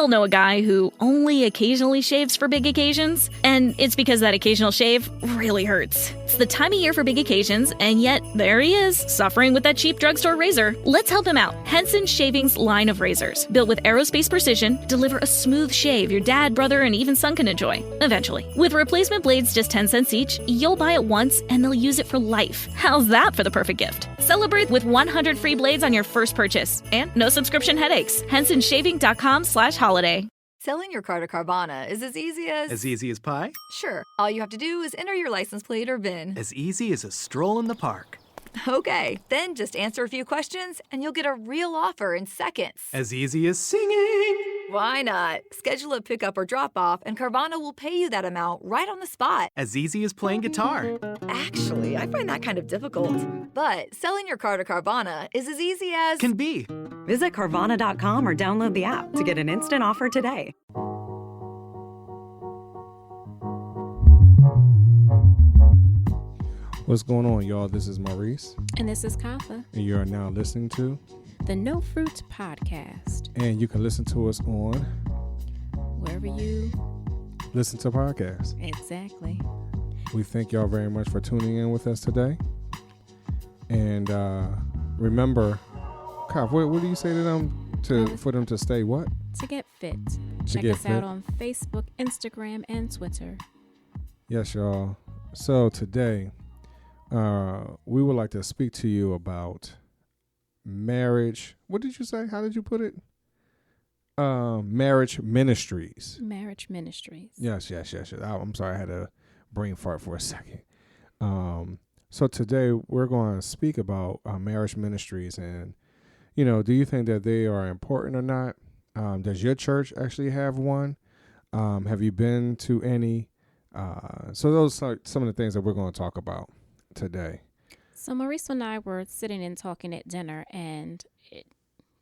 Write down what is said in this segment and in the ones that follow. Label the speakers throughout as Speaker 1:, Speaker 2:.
Speaker 1: all know a guy who only occasionally shaves for big occasions, and it's because that occasional shave really hurts. It's the time of year for big occasions, and yet there he is, suffering with that cheap drugstore razor. Let's help him out. Henson Shaving's line of razors, built with aerospace precision, deliver a smooth shave your dad, brother, and even son can enjoy, eventually. With replacement blades just 10 cents each, you'll buy it once and they'll use it for life. How's that for the perfect gift? Celebrate with 100 free blades on your first purchase, and no subscription headaches. HensonShaving.com/holiday.
Speaker 2: Selling your car to Carvana is as easy as...
Speaker 3: As easy as pie?
Speaker 2: Sure. All you have to do is enter your license plate or VIN.
Speaker 3: As easy as a stroll in the park.
Speaker 2: Okay, then just answer a few questions and you'll get a real offer in seconds.
Speaker 3: As easy as singing.
Speaker 2: Why not? Schedule a pickup or drop off and Carvana will pay you that amount right on the spot.
Speaker 3: As easy as playing guitar.
Speaker 2: Actually, I find that kind of difficult. But selling your car to Carvana is as easy as...
Speaker 3: Can be.
Speaker 4: Visit Carvana.com or download the app to get an instant offer today.
Speaker 5: What's going on, y'all? This is Maurice.
Speaker 6: And this is Katha.
Speaker 5: And you are now listening to
Speaker 6: the No Fruit Podcast.
Speaker 5: And you can listen to us on
Speaker 6: wherever you
Speaker 5: listen to podcasts.
Speaker 6: Exactly.
Speaker 5: We thank y'all very much for tuning in with us today. And remember, Kath, what do you say to them for them to stay what?
Speaker 6: To get fit. Check us out on Facebook, Instagram, and Twitter.
Speaker 5: Yes, y'all. So today, we would like to speak to you about marriage. What did you say? How did you put it? Marriage ministries.
Speaker 6: Marriage ministries.
Speaker 5: Yes. I'm sorry, I had a brain fart for a second. So today we're going to speak about marriage ministries, and do you think that they are important or not? Does your church actually have one? Have you been to any? So those are some of the things that we're going to talk about today.
Speaker 6: So Maurice and I were sitting and talking at dinner, and it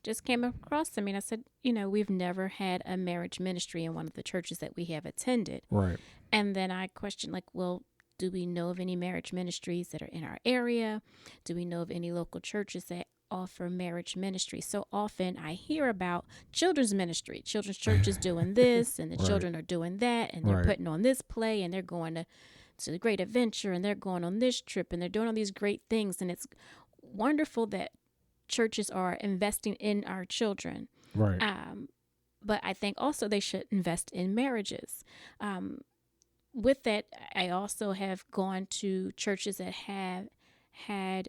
Speaker 6: just came across to me, and I said, we've never had a marriage ministry in one of the churches that we have attended.
Speaker 5: Right.
Speaker 6: And then I questioned, well, do we know of any marriage ministries that are in our area? Do we know of any local churches that offer marriage ministry? So often I hear about children's ministry, children's churches doing this, and the
Speaker 5: Right.
Speaker 6: children are doing that, and they're
Speaker 5: Right.
Speaker 6: putting on this play, and they're going to the Great Adventure, and they're going on this trip, and they're doing all these great things. And it's wonderful that churches are investing in our children.
Speaker 5: Right.
Speaker 6: But I think also they should invest in marriages. With that, I also have gone to churches that have had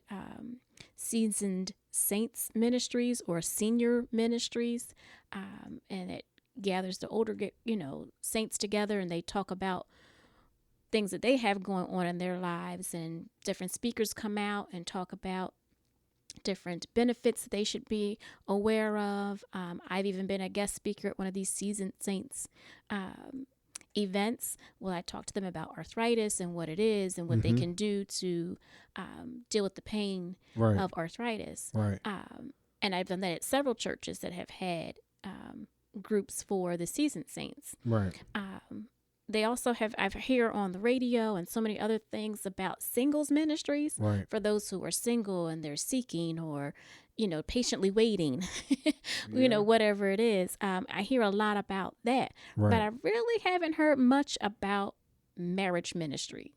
Speaker 6: seasoned saints ministries or senior ministries, and it gathers the older saints together, and they talk about things that they have going on in their lives, and different speakers come out and talk about different benefits that they should be aware of. I've even been a guest speaker at one of these seasoned saints events. Well, I talk to them about arthritis and what it is and what they can do to deal with the pain
Speaker 5: Right.
Speaker 6: of arthritis.
Speaker 5: Right.
Speaker 6: And I've done that at several churches that have had groups for the seasoned saints.
Speaker 5: Right.
Speaker 6: They also have, I hear on the radio and so many other things about singles ministries
Speaker 5: Right.
Speaker 6: for those who are single and they're seeking or, patiently waiting, whatever it is. I hear a lot about that,
Speaker 5: Right.
Speaker 6: but I really haven't heard much about marriage ministry.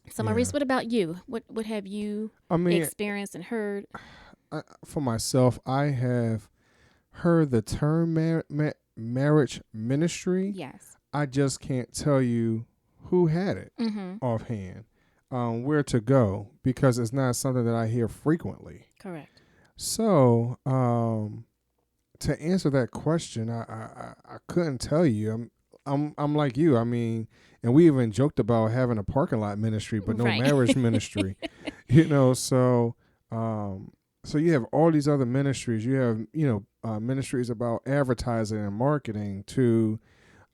Speaker 6: So Maurice, what about you? What have you experienced and heard?
Speaker 5: For myself, I have heard the term marriage ministry.
Speaker 6: Yes.
Speaker 5: I just can't tell you who had it offhand, where to go, because it's not something that I hear frequently.
Speaker 6: Correct.
Speaker 5: So, to answer that question, I couldn't tell you. I'm like you. I mean, and we even joked about having a parking lot ministry, but no
Speaker 6: Right.
Speaker 5: marriage ministry. So you have all these other ministries. You have ministries about advertising and marketing to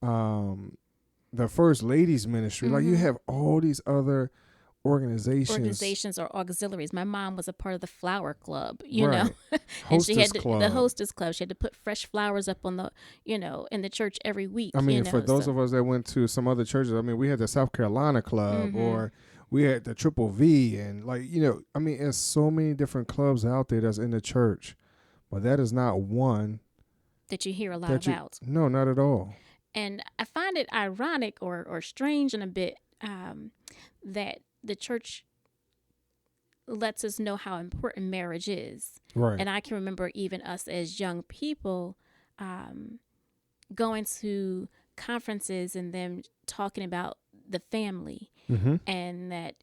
Speaker 5: the First Ladies Ministry. Like, you have all these other organizations
Speaker 6: or auxiliaries. My mom was a part of the flower club,
Speaker 5: Right.
Speaker 6: and she had
Speaker 5: Club.
Speaker 6: the hostess club. She had to put fresh flowers up on the, in the church every week.
Speaker 5: I mean, for those of us that went to some other churches, I mean, we had the South Carolina Club or we had the Triple V, and there's so many different clubs out there that's in the church, but that is not one
Speaker 6: that you hear a lot
Speaker 5: that you,
Speaker 6: about.
Speaker 5: no, not at all.
Speaker 6: And I find it ironic or strange in a bit that the church lets us know how important marriage is.
Speaker 5: Right.
Speaker 6: And I can remember even us as young people going to conferences and them talking about the family
Speaker 5: Mm-hmm.
Speaker 6: and that,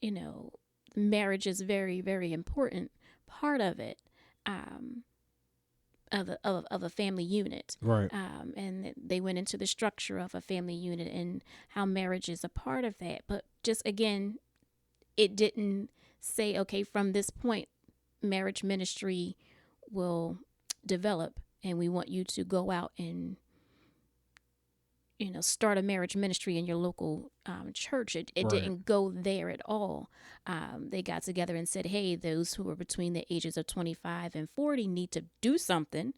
Speaker 6: marriage is very, very important part of it, of a family unit.
Speaker 5: Right.
Speaker 6: And they went into the structure of a family unit and how marriage is a part of that. But just again, it didn't say, okay, from this point, marriage ministry will develop and we want you to go out and start a marriage ministry in your local church. It
Speaker 5: Right.
Speaker 6: didn't go there at all. They got together and said, hey, those who are between the ages of 25 and 40 need to do something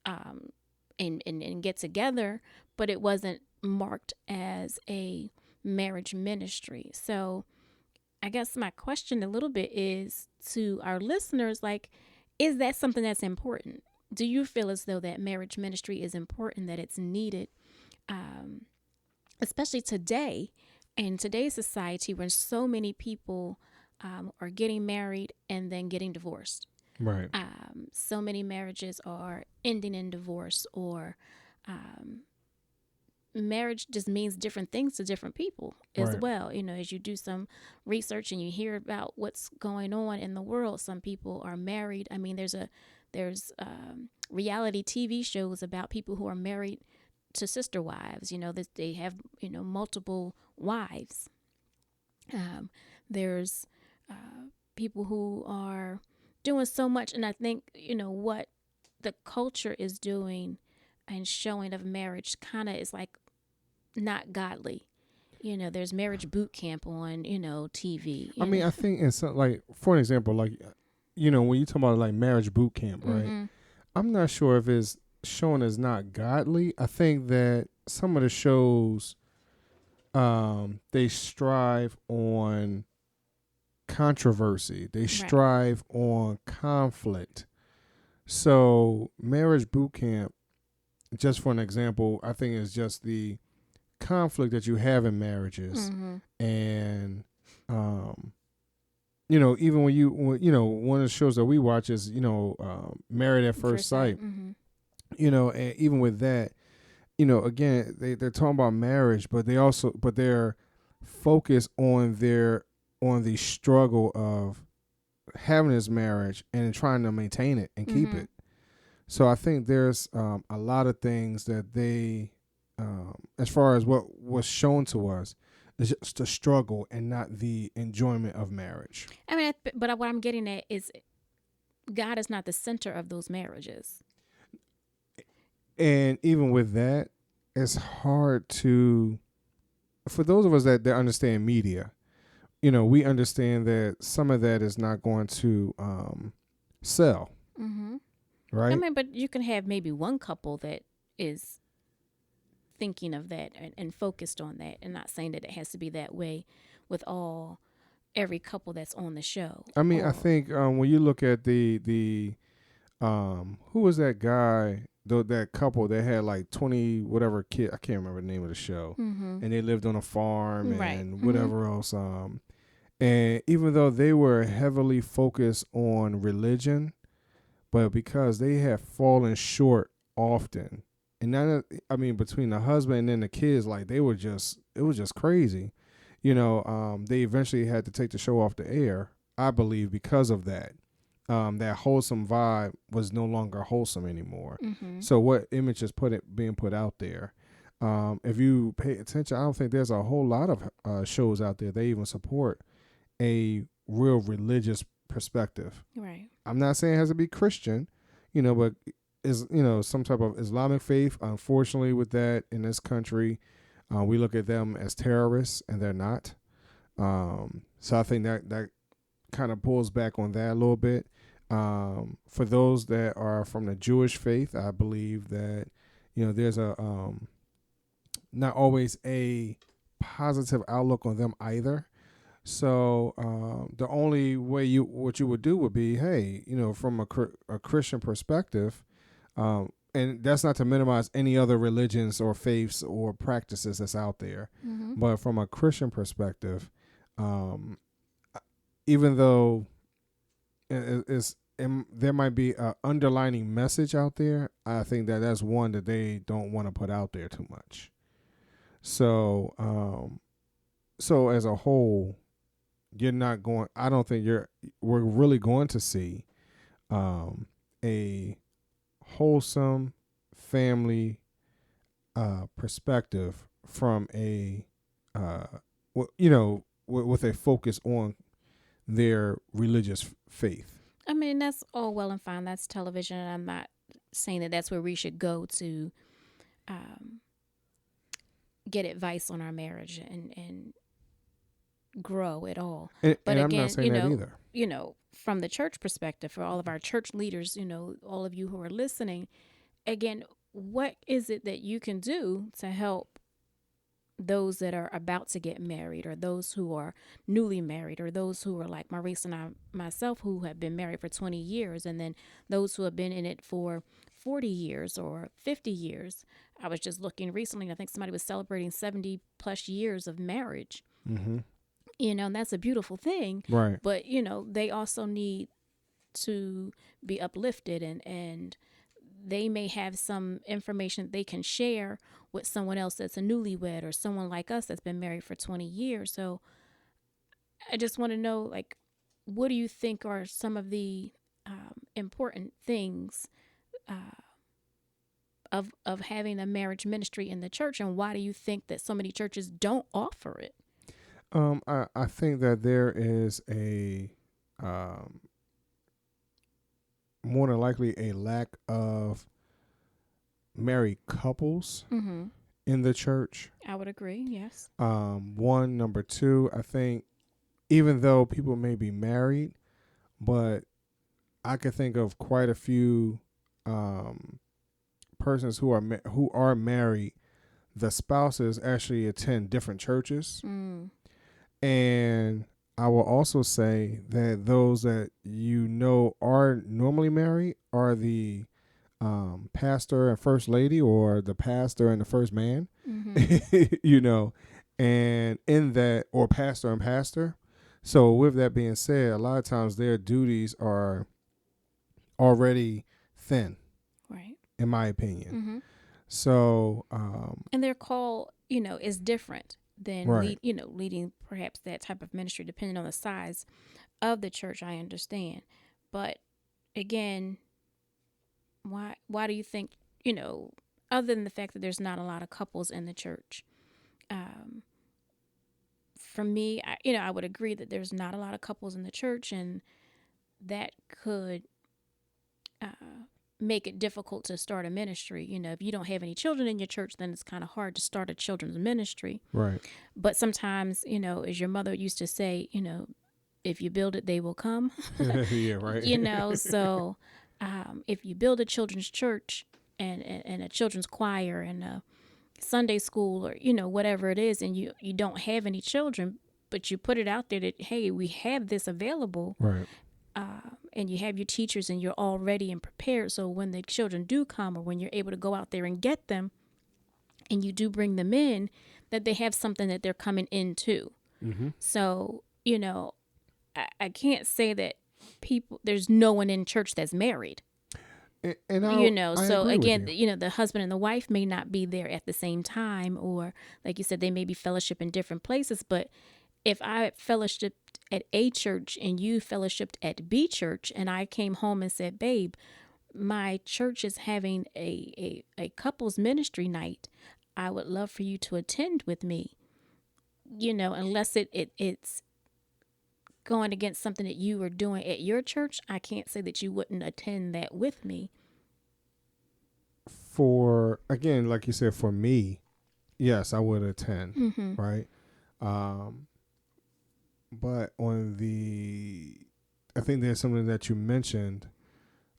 Speaker 6: and get together, but it wasn't marked as a marriage ministry. So I guess my question a little bit is to our listeners, like, is that something that's important? Do you feel as though that marriage ministry is important, that it's needed? Especially today, in today's society, when so many people are getting married and then getting divorced.
Speaker 5: Right.
Speaker 6: So many marriages are ending in divorce, or marriage just means different things to different people as
Speaker 5: Right.
Speaker 6: well. As you do some research and you hear about what's going on in the world, some people are married. I mean, there's reality TV shows about people who are married to sister wives, that they have, multiple wives. There's people who are doing so much. And I think, what the culture is doing and showing of marriage kind of is like not godly. There's marriage boot camp on, TV.
Speaker 5: I mean, I think in some, like, for an example, like, when you talk about like marriage boot camp, right?
Speaker 6: Mm-hmm.
Speaker 5: I'm not sure if it's shown as not godly. I think that some of the shows, they strive on controversy. They strive on conflict. So marriage boot camp, just for an example, I think is just the conflict that you have in marriages.
Speaker 6: Mm-hmm.
Speaker 5: And, even when one of the shows that we watch is, Married at First Sight.
Speaker 6: Mm-hmm.
Speaker 5: And even with that, again, they're talking about marriage, but they're focused on the struggle of having this marriage and trying to maintain it and keep
Speaker 6: Mm-hmm.
Speaker 5: it. So I think there's a lot of things that they, as far as what was shown to us, is just the struggle and not the enjoyment of marriage.
Speaker 6: I mean, but what I'm getting at is God is not the center of those marriages.
Speaker 5: And even with that, it's hard for those of us that understand media, we understand that some of that is not going to sell,
Speaker 6: Mm-hmm.
Speaker 5: right?
Speaker 6: I mean, but you can have maybe one couple that is thinking of that and focused on that, and not saying that it has to be that way with every couple that's on the show.
Speaker 5: I mean, I think when you look at the who was that guy, that couple that had like 20 whatever kid, I can't remember the name of the show,
Speaker 6: Mm-hmm.
Speaker 5: and they lived on a farm and
Speaker 6: Right. Mm-hmm.
Speaker 5: whatever else. And even though they were heavily focused on religion, but because they have fallen short often, and now, I mean, between the husband and then the kids, like it was just crazy. They eventually had to take the show off the air, I believe, because of that. That wholesome vibe was no longer wholesome anymore.
Speaker 6: Mm-hmm.
Speaker 5: So what image is being put out there? If you pay attention, I don't think there's a whole lot of shows out there that even support a real religious perspective.
Speaker 6: Right.
Speaker 5: I'm not saying it has to be Christian, but is some type of Islamic faith. Unfortunately, with that in this country, we look at them as terrorists, and they're not. So I think that kind of pulls back on that a little bit. For those that are from the Jewish faith, I believe that there's a not always a positive outlook on them either. So the only way what you would do would be, hey, from a Christian perspective, and that's not to minimize any other religions or faiths or practices that's out there.
Speaker 6: Mm-hmm.
Speaker 5: But from a Christian perspective, even though there might be an underlining message out there, I think that that's one that they don't want to put out there too much. So, so as a whole, you're not going. I don't think we're really going to see a wholesome family perspective from a with a focus on their religious faith.
Speaker 6: I mean, that's all well and fine. That's television, and I'm not saying that that's where we should go to get advice on our marriage and grow at all.
Speaker 5: But
Speaker 6: again,
Speaker 5: I'm not saying that either.
Speaker 6: From the church perspective, for all of our church leaders, all of you who are listening, again, what is it that you can do to help those that are about to get married, or those who are newly married, or those who are like Maurice and myself, who have been married for 20 years, and then those who have been in it for 40 years or 50 years. I was just looking recently, I think somebody was celebrating 70 plus years of marriage.
Speaker 5: Mm-hmm.
Speaker 6: And that's a beautiful thing.
Speaker 5: Right.
Speaker 6: But, they also need to be uplifted, and they may have some information they can share with someone else that's a newlywed, or someone like us that's been married for 20 years. So I just want to know, like, what do you think are some of the important things of having a marriage ministry in the church, and why do you think that so many churches don't offer it?
Speaker 5: I think that there is a more than likely a lack of married couples in the church.
Speaker 6: I would agree, yes.
Speaker 5: One, number two, I think even though people may be married, but I could think of quite a few persons who are married. The spouses actually attend different churches. And I will also say that those that are normally married are the pastor and first lady, or the pastor and the first man, and in that, or pastor and pastor. So with that being said, a lot of times their duties are already thin,
Speaker 6: right?
Speaker 5: In my opinion. So,
Speaker 6: and their call, is different than
Speaker 5: right.
Speaker 6: leading perhaps that type of ministry, depending on the size of the church. I understand, but again, why do you think, other than the fact that there's not a lot of couples in the church? For me, I would agree that there's not a lot of couples in the church, and that could make it difficult to start a ministry. If you don't have any children in your church, then it's kind of hard to start a children's ministry.
Speaker 5: Right.
Speaker 6: But sometimes, as your mother used to say, if you build it, they will come.
Speaker 5: Yeah, right.
Speaker 6: So if you build a children's church and a children's choir and a Sunday school, or, whatever it is, and you don't have any children, but you put it out there that, hey, we have this available.
Speaker 5: Right.
Speaker 6: And you have your teachers, and you're all ready and prepared. So when the children do come, or when you're able to go out there and get them, and you do bring them in, that they have something that they're coming into. So, I can't say that there's no one in church that's married.
Speaker 5: And
Speaker 6: so again, the husband and the wife may not be there at the same time, or like you said, they may be fellowship in different places. But if I fellowshipped at A church and you fellowshipped at B church, and I came home and said, babe, my church is having a couples ministry night, I would love for you to attend with me. Unless it's going against something that you were doing at your church, I can't say that you wouldn't attend that with me.
Speaker 5: For, again, like you said, for me, yes, I would attend, right? But I think there's something that you mentioned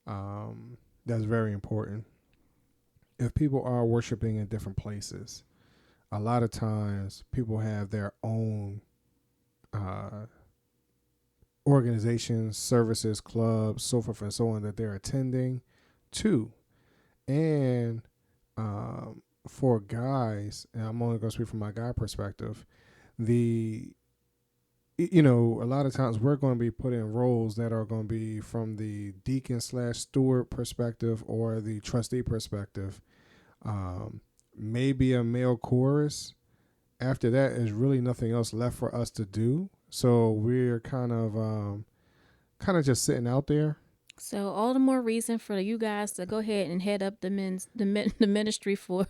Speaker 5: that's very important. If people are worshiping in different places, a lot of times people have their own organizations, services, clubs, so forth and so on that they're attending to. And for guys, and I'm only going to speak from my guy perspective, a lot of times we're going to be put in roles that are going to be from the deacon/steward perspective or the trustee perspective. Maybe a male chorus. After that, is really nothing else left for us to do. So we're kind of just sitting out there.
Speaker 6: So all the more reason for you guys to go ahead and head up the ministry for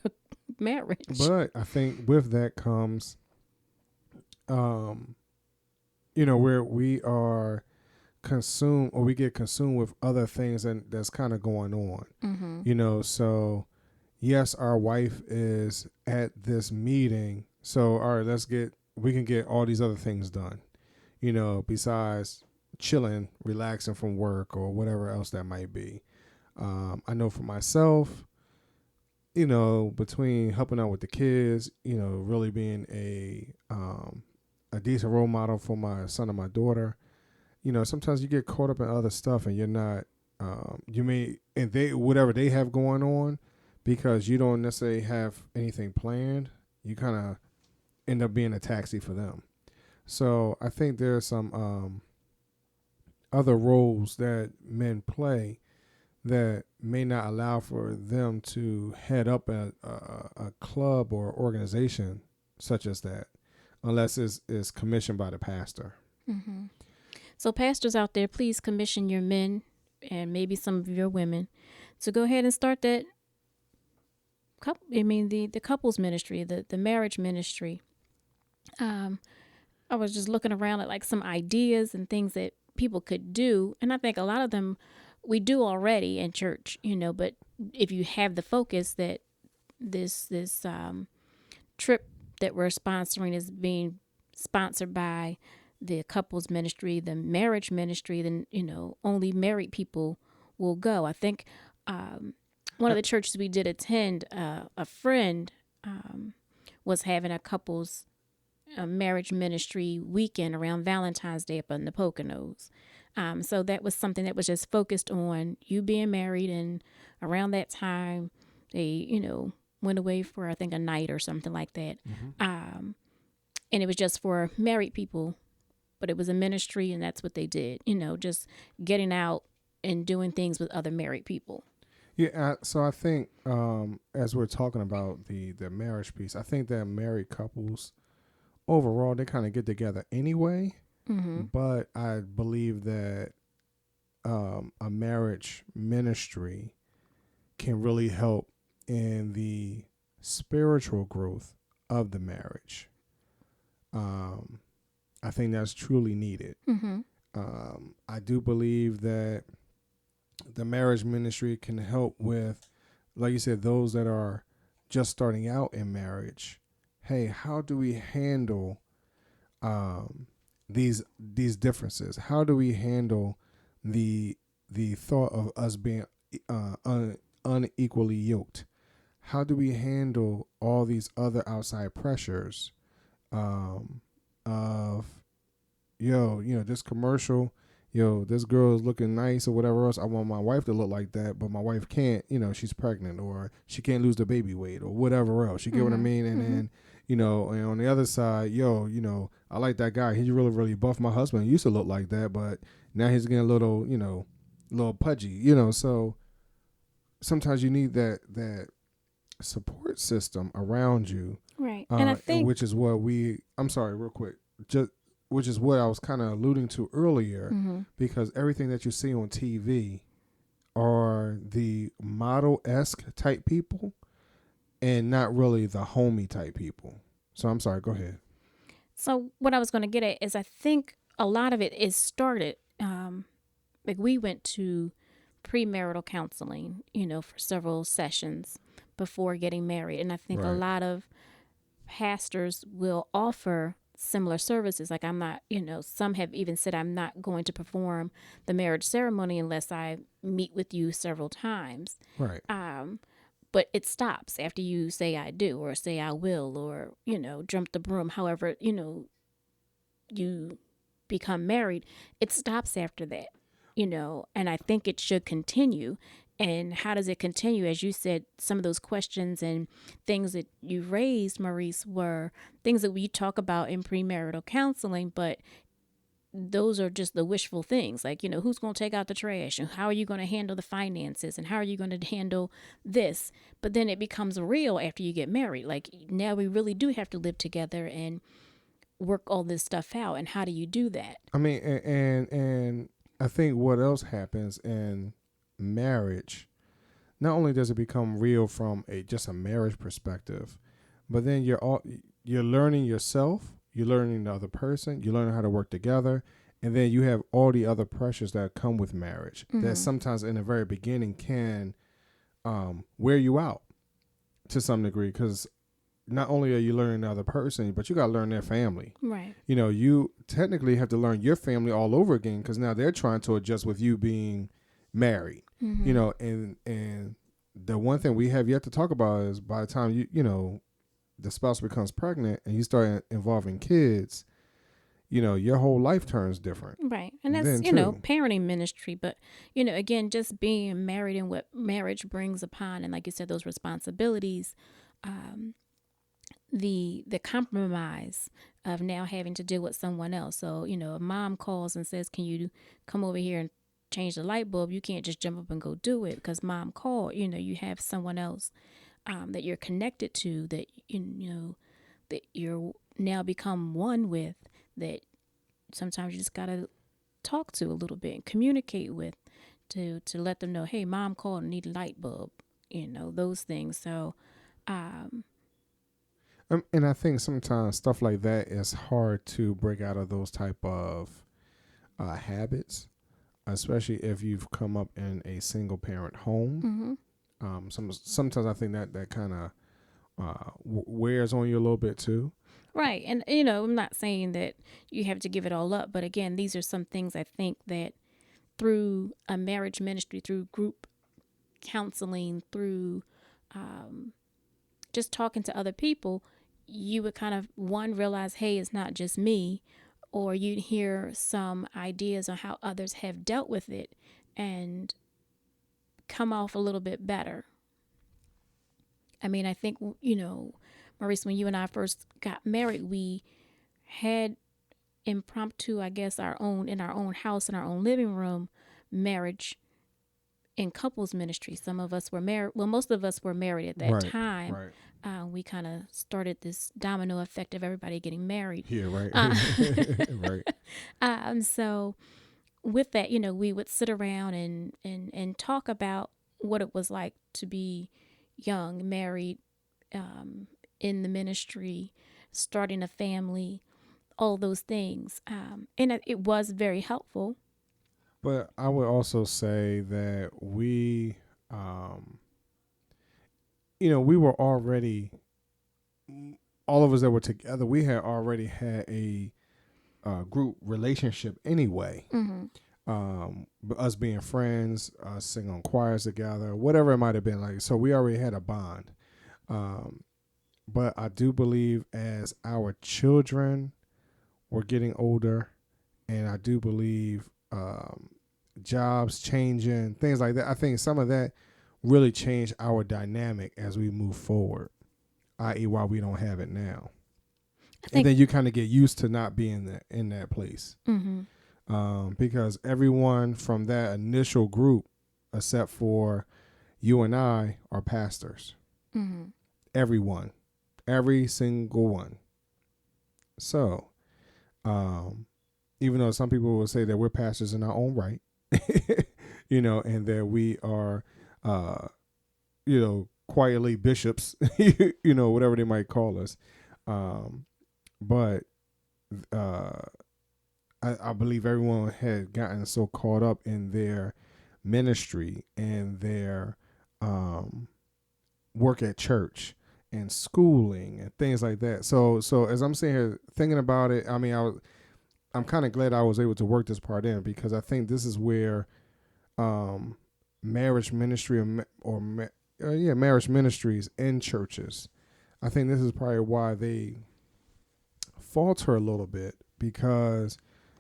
Speaker 6: marriage.
Speaker 5: But I think with that comes, where we are consumed, or we get consumed with other things that's kind of going on.
Speaker 6: Mm-hmm.
Speaker 5: So yes, our wife is at this meeting. So all right, we can get all these other things done, besides chilling, relaxing from work or whatever else that might be. I know for myself, between helping out with the kids, really being a decent role model for my son and my daughter, sometimes you get caught up in other stuff and you're not, whatever they have going on, because you don't necessarily have anything planned, you kind of end up being a taxi for them. So I think there's some other roles that men play that may not allow for them to head up a club or organization such as that, unless it's commissioned by the pastor.
Speaker 6: Mm-hmm. So pastors out there, please commission your men and maybe some of your women to go ahead and start that the couples ministry, the marriage ministry. I was just looking around at like some ideas and things that people could do, and I think a lot of them we do already in church, but if you have the focus that this trip that we're sponsoring is being sponsored by the couples ministry, the marriage ministry, then only married people will go. I think one of the churches we did attend, a friend was having a couples marriage ministry weekend around Valentine's Day up in the Poconos. So that was something that was just focused on you being married, and around that time they went away for I think a night or something like that. Mm-hmm. And it was just for married people, but it was a ministry, and that's what they did, just getting out and doing things with other married people.
Speaker 5: Yeah, so I think as we're talking about the marriage piece, I think that married couples overall, they kind of get together anyway. Mm-hmm. But I believe that a marriage ministry can really help in the spiritual growth of the marriage. I think that's truly needed. Mm-hmm. I do believe that the marriage ministry can help with, like you said, those that are just starting out in marriage. Hey, how do we handle these differences? How do we handle the thought of us being unequally yoked? How do we handle all these other outside pressures of this commercial, this girl is looking nice or whatever else. I want my wife to look like that, but my wife can't, she's pregnant, or she can't lose the baby weight or whatever else. You get what I mean? And then, and on the other side, I like that guy. He's really, really buff. My husband used to look like that, but now he's getting a little, little pudgy, so sometimes you need that support system around you.
Speaker 6: Right. And I think,
Speaker 5: which is what I'm sorry, real quick, which is what I was kind of alluding to earlier, because everything that you see on TV are the model-esque type people and not really the homey type people. So I'm sorry, go ahead.
Speaker 6: So what I was going to get at is I think a lot of it is started, like we went to premarital counseling, for several sessions before getting married. And I think a lot of pastors will offer similar services. Like I'm not, some have even said I'm not going to perform the marriage ceremony unless I meet with you several times.
Speaker 5: Right.
Speaker 6: But it stops after you say I do, or say I will, or, jump the broom. However, you become married, it stops after that, and I think it should continue. And how does it continue? As you said, some of those questions and things that you raised, Maurice, were things that we talk about in premarital counseling, but those are just the wishful things. Like, who's going to take out the trash, and how are you going to handle the finances, and how are you going to handle this? But then it becomes real after you get married. Like, now we really do have to live together and work all this stuff out. And how do you do that?
Speaker 5: I mean, and I think what else happens in marriage, not only does it become real from just a marriage perspective, but then you're learning yourself, you're learning the other person, you're learning how to work together, and then you have all the other pressures that come with marriage that sometimes in the very beginning can wear you out to some degree, because not only are you learning the other person, but you got to learn their family.
Speaker 6: Right.
Speaker 5: You technically have to learn your family all over again, because now they're trying to adjust with you being married. And the one thing we have yet to talk about is by the time the spouse becomes pregnant and you start involving kids, your whole life turns different.
Speaker 6: Right. And that's, parenting ministry. But, again, just being married and what marriage brings upon, and like you said, those responsibilities, the compromise of now having to deal with someone else. So, a mom calls and says, can you come over here and change the light bulb? You can't just jump up and go do it because mom called. You have someone else that you're connected to, that that you're now become one with, that sometimes you just gotta talk to a little bit and communicate with, to let them know, hey, mom called and need a light bulb, those things. So
Speaker 5: and I think sometimes stuff like that is hard to break out of those type of habits, especially if you've come up in a single parent home. Sometimes I think that kind of wears on you a little bit too.
Speaker 6: Right. And, I'm not saying that you have to give it all up. But again, these are some things I think that through a marriage ministry, through group counseling, through just talking to other people, you would kind of, realize, hey, it's not just me. Or you'd hear some ideas on how others have dealt with it and come off a little bit better. I mean, I think, Maurice, when you and I first got married, we had impromptu, I guess, in our own house, in our own living room, marriage in couples ministry. Some of us were married. Well, most of us were married at that time.
Speaker 5: Right.
Speaker 6: We kind of started this domino effect of everybody getting married.
Speaker 5: Yeah, right.
Speaker 6: Right. So with that, we would sit around and talk about what it was like to be young, married, in the ministry, starting a family, all those things. And it was very helpful.
Speaker 5: But I would also say that we were already, all of us that were together, we had already had a group relationship anyway. Us being friends, singing on choirs together, whatever it might have been like. So we already had a bond. But I do believe as our children were getting older, and I do believe jobs changing, things like that, I think some of that really changed our dynamic as we move forward, i.e. why we don't have it now. And then you kind of get used to not being in that place. Because everyone from that initial group, except for you and I, are pastors. Everyone. Every single one. So, even though some people will say that we're pastors in our own right, and that we are, quietly bishops, whatever they might call us. But I believe everyone had gotten so caught up in their ministry and their work at church and schooling and things like that. So as I'm sitting here thinking about it, I mean, I'm kind of glad I was able to work this part in, because I think this is where marriage ministry marriage ministries in churches, I think this is probably why they falter a little bit, because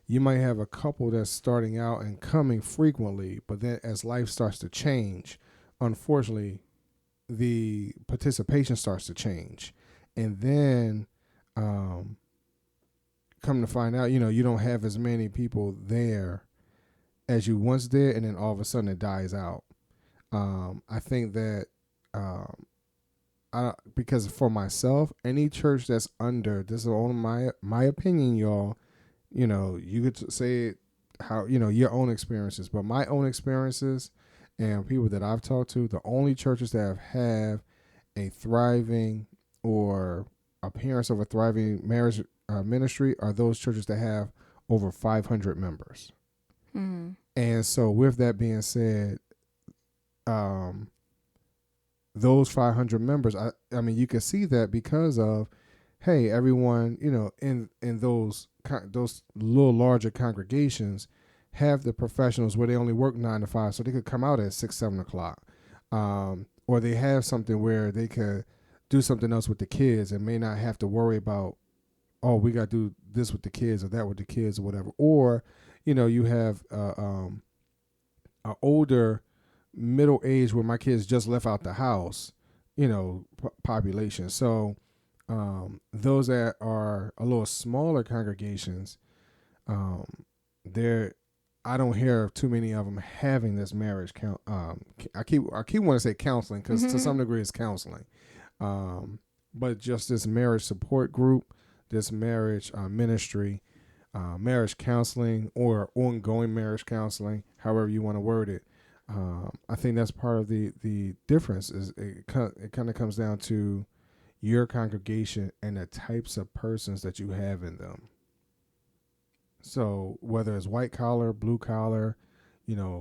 Speaker 5: you might have a couple that's starting out and coming frequently, but then as life starts to change, unfortunately, the participation starts to change. And then come to find out, you don't have as many people there as you once did, and then all of a sudden it dies out. I think that because for myself, any church that's under, this is only my opinion, y'all. You could say how your own experiences, but my own experiences and people that I've talked to, the only churches that have a thriving or appearance of a thriving marriage ministry are those churches that have over 500 members.
Speaker 6: Mm.
Speaker 5: And so, with that being said, those 500 members, I mean, you can see that because of, hey, everyone, in those little larger congregations have the professionals where they only work 9 to 5, so they could come out at 6, 7 o'clock, or they have something where they could do something else with the kids and may not have to worry about, oh, we got to do this with the kids or that with the kids or whatever. Or, you have an older middle age where my kids just left out the house, population. So those that are a little smaller congregations, I don't hear too many of them having this marriage count. I keep wanting to say counseling because to some degree it's counseling, but just this marriage support group, this marriage ministry, marriage counseling or ongoing marriage counseling, however you want to word it. I think that's part of the difference. Is it kind of comes down to your congregation and the types of persons that you have in them. So whether it's white collar, blue collar,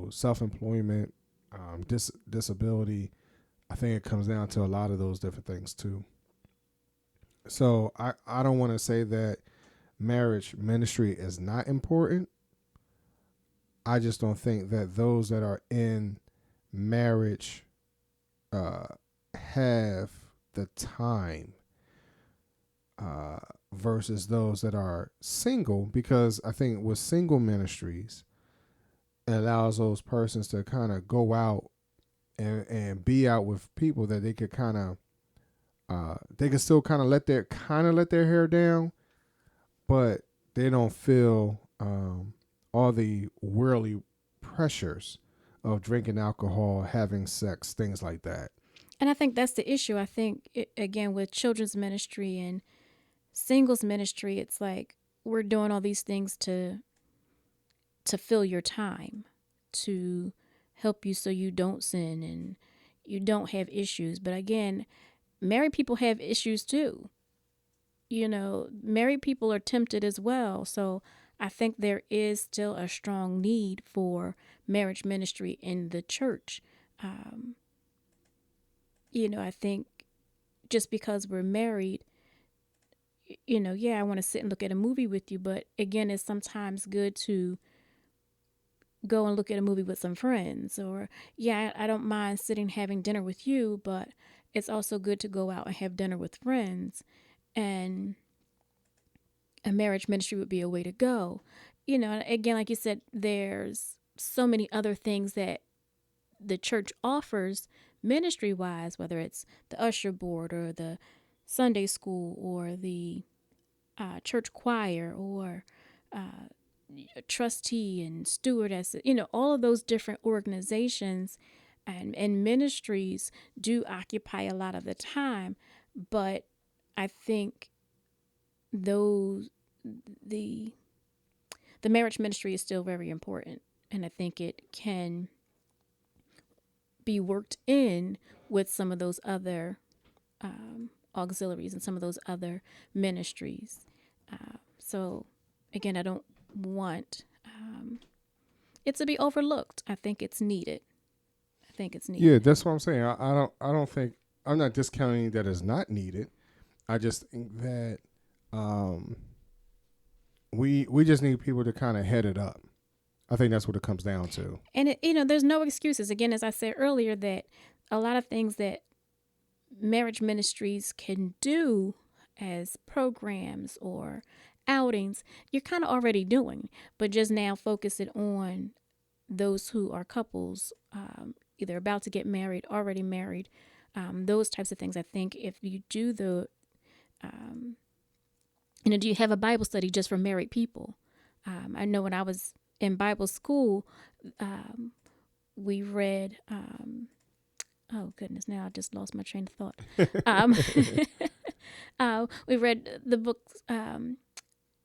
Speaker 5: self-employment, disability, I think it comes down to a lot of those different things too. So I don't want to say that marriage ministry is not important. I just don't think that those that are in marriage have the time versus those that are single, because I think with single ministries, it allows those persons to kind of go out and be out with people that they could kind of they can still kind of let their hair down, but they don't feel all the worldly pressures of drinking alcohol, having sex, things like that.
Speaker 6: And I think that's the issue. I think, again, with children's ministry and singles ministry, it's like we're doing all these things to fill your time, to help you so you don't sin and you don't have issues. But again, married people have issues too. Married people are tempted as well. So I think there is still a strong need for marriage ministry in the church. I think just because we're married, I want to sit and look at a movie with you. But again, it's sometimes good to go and look at a movie with some friends. Or, I don't mind sitting having dinner with you, but it's also good to go out and have dinner with friends. And a marriage ministry would be a way to go. Again, like you said, there's so many other things that the church offers ministry-wise, whether it's the usher board or the Sunday school or the church choir or trustee and stewardess, all of those different organizations and ministries do occupy a lot of the time. But I think the marriage ministry is still very important, and I think it can be worked in with some of those other auxiliaries and some of those other ministries. So again, I don't want it to be overlooked. I think it's needed.
Speaker 5: Yeah, that's what I'm saying. I don't think, I'm not discounting that it's not needed. I just think that we just need people to kind of head it up. I think that's what it comes down to.
Speaker 6: And there's no excuses. Again, as I said earlier, that a lot of things that marriage ministries can do as programs or outings, you're kind of already doing, but just now focus it on those who are couples either about to get married, already married, those types of things. I think if you do do you have a Bible study just for married people? I know when I was in Bible school, we read, oh goodness, now I just lost my train of thought. We read the book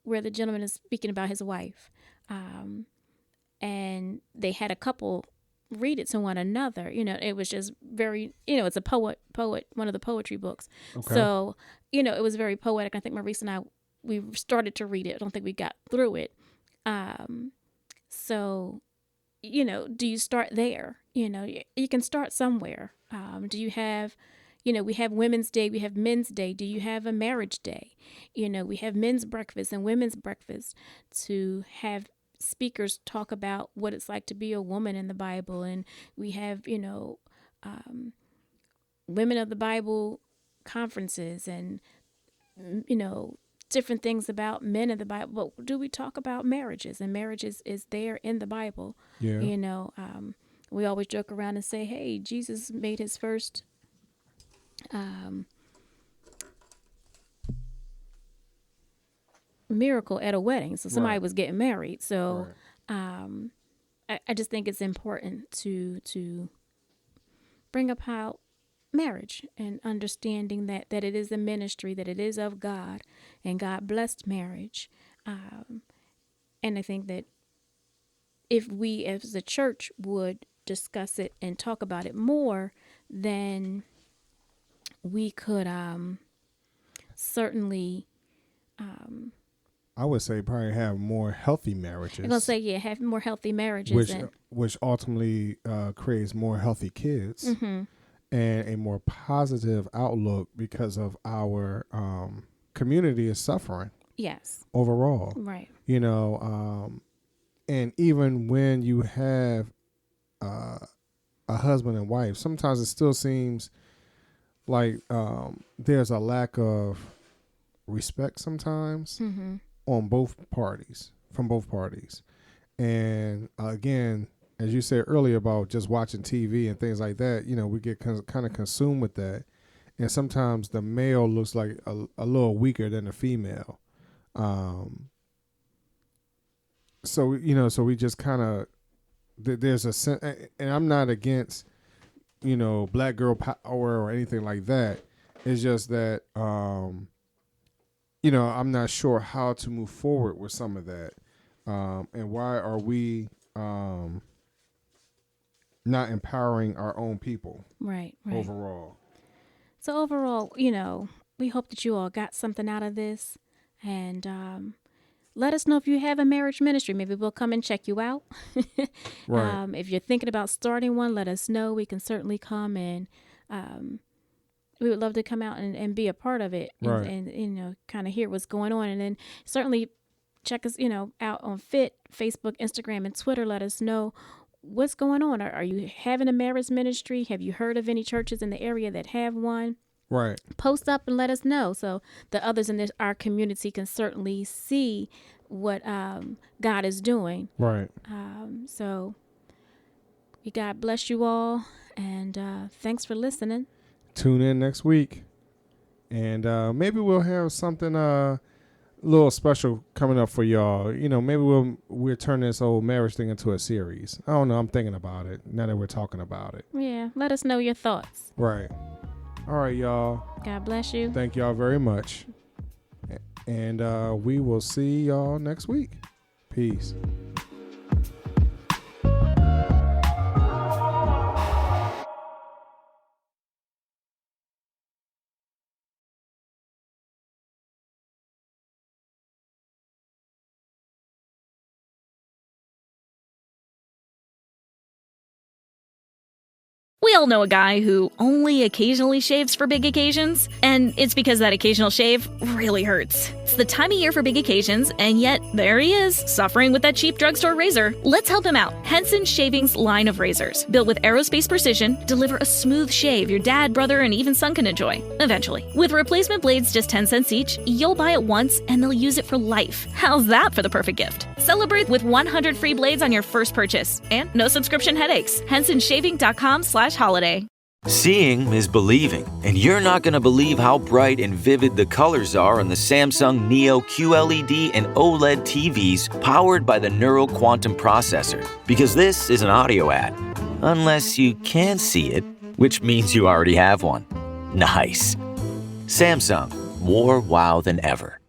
Speaker 6: where the gentleman is speaking about his wife. And they had a couple read it to one another. It was just very, it's a poet, one of the poetry books.
Speaker 5: Okay.
Speaker 6: So, it was very poetic. I think Maurice and I, we started to read it. I don't think we got through it. So, do you start there? You can start somewhere. Do you have, we have Women's Day, we have Men's Day. Do you have a marriage day? We have men's breakfast and women's breakfast to have speakers talk about what it's like to be a woman in the Bible. And we have, Women of the Bible conferences and, different things about men in the Bible. But do we talk about marriages? And marriages is there in the Bible.
Speaker 5: Yeah.
Speaker 6: We always joke around and say, hey, Jesus made his first miracle at a wedding. So somebody was getting married. So I just think it's important to bring up how marriage and understanding that it is a ministry, that it is of God, and God blessed marriage. And I think that if we as a church would discuss it and talk about it more, then we could certainly
Speaker 5: I would say probably have more healthy marriages.
Speaker 6: I'm gonna say have more healthy marriages,
Speaker 5: which ultimately creates more healthy kids.
Speaker 6: Mm-hmm.
Speaker 5: And a more positive outlook because of our community is suffering.
Speaker 6: Yes.
Speaker 5: Overall.
Speaker 6: Right.
Speaker 5: And even when you have a husband and wife, sometimes it still seems like there's a lack of respect sometimes on both parties, from both parties. And again, as you said earlier about just watching TV and things like that, we get kind of consumed with that. And sometimes the male looks like a little weaker than the female. So we just kind of, there's a sense, and I'm not against, black girl power or anything like that. It's just that, I'm not sure how to move forward with some of that. And why are we, not empowering our own people
Speaker 6: right
Speaker 5: overall.
Speaker 6: So overall, we hope that you all got something out of this, and let us know if you have a marriage ministry. Maybe we'll come and check you out.
Speaker 5: Right.
Speaker 6: If you're thinking about starting one, let us know. We can certainly come, and we would love to come out and be a part of it,
Speaker 5: right.
Speaker 6: and kind of hear what's going on. And then certainly check us out on Facebook, Instagram, and Twitter. Let us know what's going on. Are you having a marriage ministry? Have you heard of any churches in the area that have one?
Speaker 5: Right.
Speaker 6: Post up and let us know so the others in our community can certainly see what God is doing.
Speaker 5: Right.
Speaker 6: So God bless you all, and thanks for listening.
Speaker 5: Tune in next week, and maybe we'll have something little special coming up for y'all. Maybe we'll turn this whole marriage thing into a series. I don't know. I'm thinking about it now that we're talking about it.
Speaker 6: Yeah. Let us know your thoughts.
Speaker 5: Right. All right, y'all.
Speaker 6: God bless you.
Speaker 5: Thank y'all very much. And we will see y'all next week. Peace.
Speaker 1: We all know a guy who only occasionally shaves for big occasions, and it's because that occasional shave really hurts. It's the time of year for big occasions, and yet there he is, suffering with that cheap drugstore razor. Let's help him out. Henson Shaving's line of razors, built with aerospace precision, deliver a smooth shave your dad, brother, and even son can enjoy, eventually. With replacement blades just 10 cents each, you'll buy it once and they'll use it for life. How's that for the perfect gift? Celebrate with 100 free blades on your first purchase, and no subscription headaches. HensonShaving.com/holiday.
Speaker 7: Seeing is believing, and you're not going to believe how bright and vivid the colors are on the Samsung Neo QLED and OLED TVs powered by the Neural Quantum Processor, because this is an audio ad. Unless you can see it, which means you already have one. Nice. Samsung, more wow than ever.